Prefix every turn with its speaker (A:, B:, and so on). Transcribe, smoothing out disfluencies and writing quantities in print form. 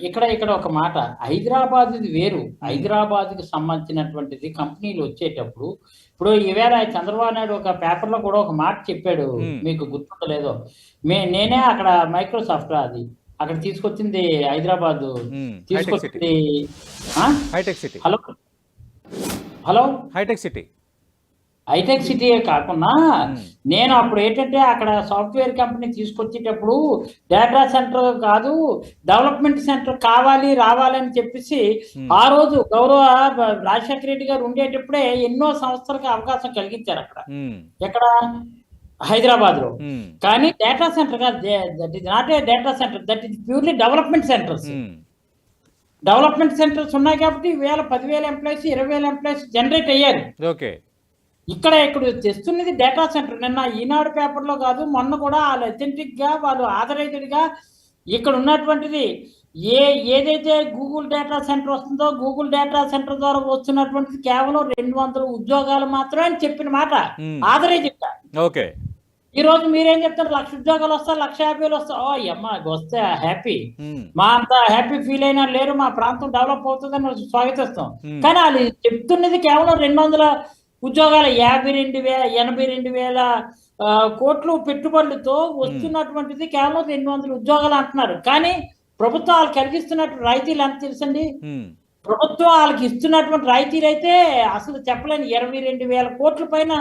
A: ఇక్కడ ఇక్కడ ఒక మాట, హైదరాబాద్ ఇది వేరు. హైదరాబాద్కి సంబంధించినటువంటిది కంపెనీలు వచ్చేటప్పుడు, ఇప్పుడు ఈవేళ చంద్రబాబు నాయుడు ఒక పేపర్లో కూడా ఒక మాట చెప్పాడు, మీకు గుర్తుండలేదో. నేనే అక్కడ మైక్రోసాఫ్ట్ అది అక్కడ తీసుకొచ్చింది హైదరాబాద్, తీసుకొచ్చింది
B: hi-tech city.
A: Hello hello
B: hi-tech city
A: hi-tech సిటీయే కాకుండా నేను అప్పుడు ఏంటంటే అక్కడ సాఫ్ట్వేర్ కంపెనీ తీసుకొచ్చేటప్పుడు డేటా సెంటర్ కాదు డెవలప్మెంట్ సెంటర్ కావాలి రావాలని చెప్పేసి ఆ రోజు గౌరవ రాజశేఖర రెడ్డి గారు ఉండేటప్పుడే ఎన్నో సంస్థలకు అవకాశం కలిగించారు అక్కడ. ఎక్కడ? హైదరాబాద్ లో. కానీ డేటా సెంటర్ కాదు, that is not a data centre, that is purely development centres. Development centres ఉన్నాయి కాబట్టి 10,000 ఎంప్లాయీస్ 20,000 ఎంప్లాయీస్ జనరేట్ అయ్యారు.
B: ఓకే.
A: ఇక్కడ తెస్తున్నది డేటా సెంటర్. నిన్న ఈనాడు పేపర్లో కాదు, మొన్న కూడా వాళ్ళు అథెంటిక్ గా వాళ్ళు ఆథరైజ్డ్ గా ఇక్కడ ఉన్నటువంటిది ఏదైతే గూగుల్ డేటా సెంటర్ వస్తుందో, గూగుల్ డేటా సెంటర్ ద్వారా వస్తున్నటువంటిది కేవలం 200 ఉద్యోగాలు మాత్రమే అని చెప్పిన మాట ఆథరైజ్డ్ గా.
B: ఓకే.
A: ఈ రోజు మీరేం చెప్తారు, 1,00,000 ఉద్యోగాలు వస్తాయి, 1,50,000 వస్తాయి. ఓ అమ్మా వస్తే హ్యాపీ, మా అంత హ్యాపీ ఫీల్ అయినా లేరు, మా ప్రాంతం డెవలప్ అవుతుందని స్వాగతిస్తాం. కానీ వాళ్ళు చెప్తున్నది కేవలం 200 ఉద్యోగాలు, 82,000 కోట్లు పెట్టుబడులతో వస్తున్నటువంటిది కేవలం 200 ఉద్యోగాలు అంటున్నారు. కానీ ప్రభుత్వాలు కలిగిస్తున్నట్టు రాయితీలు ఎంత తెలుసండి? ప్రభుత్వం వాళ్ళకి ఇస్తున్నటువంటి రాయితీలు అయితే అసలు చెప్పలేని 22,000 కోట్ల పైన